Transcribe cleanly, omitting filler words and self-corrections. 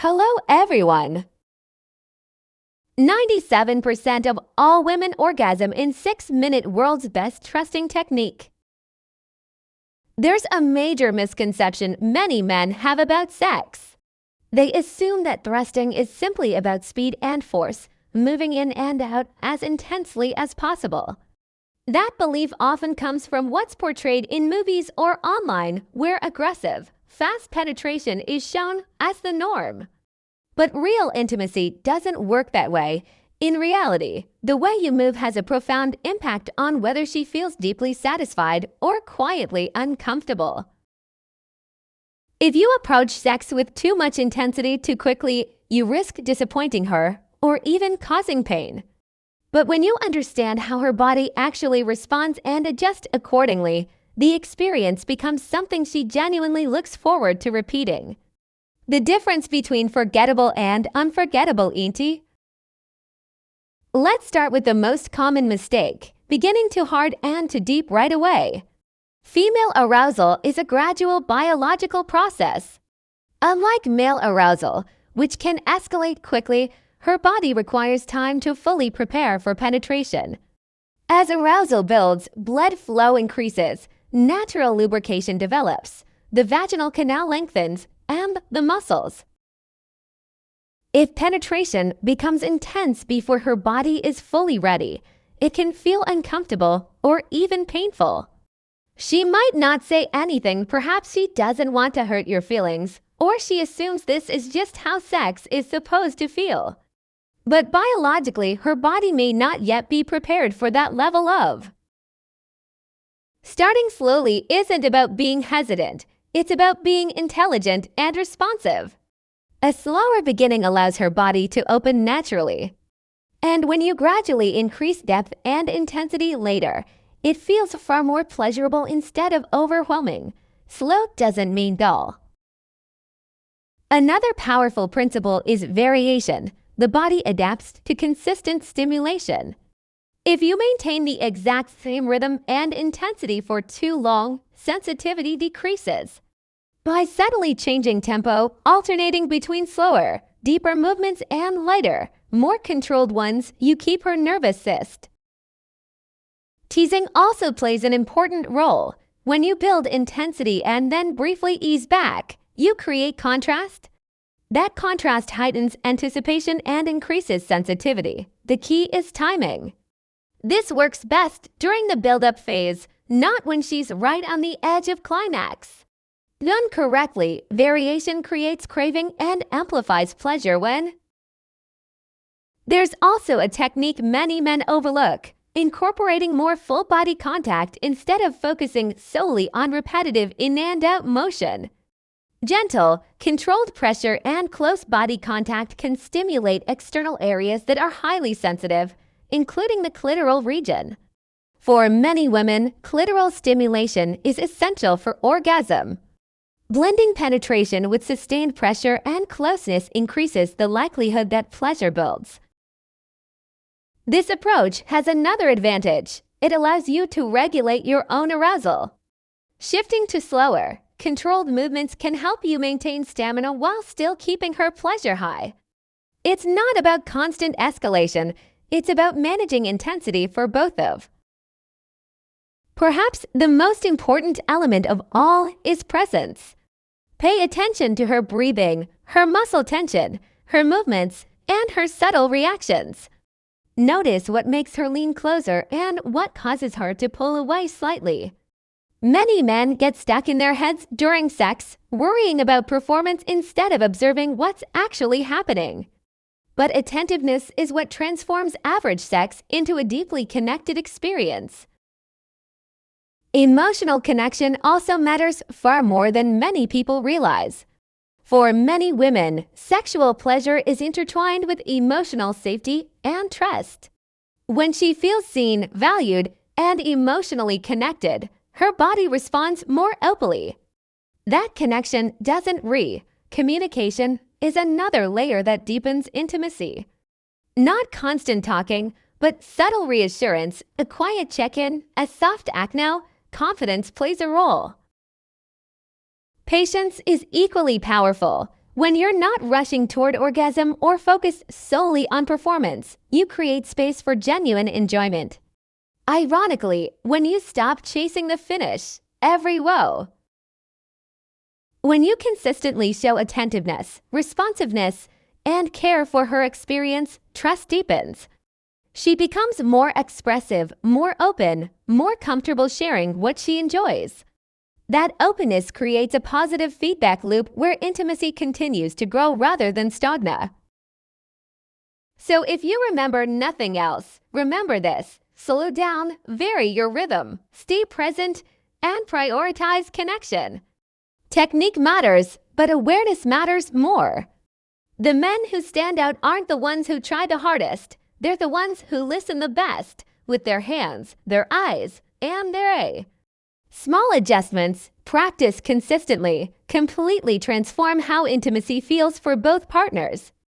Hello, everyone! 97% of all women orgasm in 6-minute world's best trusting technique. There's a major misconception many men have about sex. They assume that thrusting is simply about speed and force, moving in and out as intensely as possible. That belief often comes from what's portrayed in movies or online, where aggressive, fast penetration is shown as the norm. But real intimacy doesn't work that way. In reality, the way you move has a profound impact on whether she feels deeply satisfied or quietly uncomfortable. If you approach sex with too much intensity too quickly, you risk disappointing her or even causing pain. But when you understand how her body actually responds and adjusts accordingly, the experience becomes something she genuinely looks forward to repeating. The difference between forgettable and unforgettable ENT. Let's start with the most common mistake, beginning too hard and too deep right away. Female arousal is a gradual biological process. Unlike male arousal, which can escalate quickly, her body requires time to fully prepare for penetration. As arousal builds, blood flow increases, natural lubrication develops, the vaginal canal lengthens, and the muscles. If penetration becomes intense before her body is fully ready, it can feel uncomfortable or even painful. She might not say anything, perhaps she doesn't want to hurt your feelings, or she assumes this is just how sex is supposed to feel. But biologically, her body may not yet be prepared for that level of. Starting slowly isn't about being hesitant, it's about being intelligent and responsive. A slower beginning allows her body to open naturally. And when you gradually increase depth and intensity later, it feels far more pleasurable instead of overwhelming. Slow doesn't mean dull. Another powerful principle is variation. The body adapts to consistent stimulation. If you maintain the exact same rhythm and intensity for too long, sensitivity decreases. By subtly changing tempo, alternating between slower, deeper movements and lighter, more controlled ones, you keep her nervous system. Teasing also plays an important role. When you build intensity and then briefly ease back, you create contrast. That contrast heightens anticipation and increases sensitivity. The key is timing. This works best during the build-up phase, not when she's right on the edge of climax. Done correctly, variation creates craving and amplifies pleasure when. There's also a technique many men overlook, incorporating more full-body contact instead of focusing solely on repetitive in and out motion. Gentle, controlled pressure and close body contact can stimulate external areas that are highly sensitive, including the clitoral region. For many women, clitoral stimulation is essential for orgasm. Blending penetration with sustained pressure and closeness increases the likelihood that pleasure builds. This approach has another advantage. It allows you to regulate your own arousal. Shifting to slower, controlled movements can help you maintain stamina while still keeping her pleasure high. It's not about constant escalation, it's about managing intensity for both of. Perhaps the most important element of all is presence. Pay attention to her breathing, her muscle tension, her movements, and her subtle reactions. Notice what makes her lean closer and what causes her to pull away slightly. Many men get stuck in their heads during sex, worrying about performance instead of observing what's actually happening. But attentiveness is what transforms average sex into a deeply connected experience. Emotional connection also matters far more than many people realize. For many women, sexual pleasure is intertwined with emotional safety and trust. When she feels seen, valued, and emotionally connected, her body responds more openly. That connection doesn't communication is another layer that deepens intimacy. Not constant talking, but subtle reassurance, a quiet check-in, a soft act now, confidence plays a role. Patience is equally powerful. When you're not rushing toward orgasm or focused solely on performance, you create space for genuine enjoyment. Ironically, when you stop chasing the finish, every woe. When you consistently show attentiveness, responsiveness, and care for her experience, trust deepens. She becomes more expressive, more open, more comfortable sharing what she enjoys. That openness creates a positive feedback loop where intimacy continues to grow rather than stagnate. So if you remember nothing else, remember this. Slow down, vary your rhythm, stay present, and prioritize connection. Technique matters, but awareness matters more. The men who stand out aren't the ones who try the hardest. They're the ones who listen the best, with their hands, their eyes, and their A. Small adjustments, practiced consistently, completely transform how intimacy feels for both partners.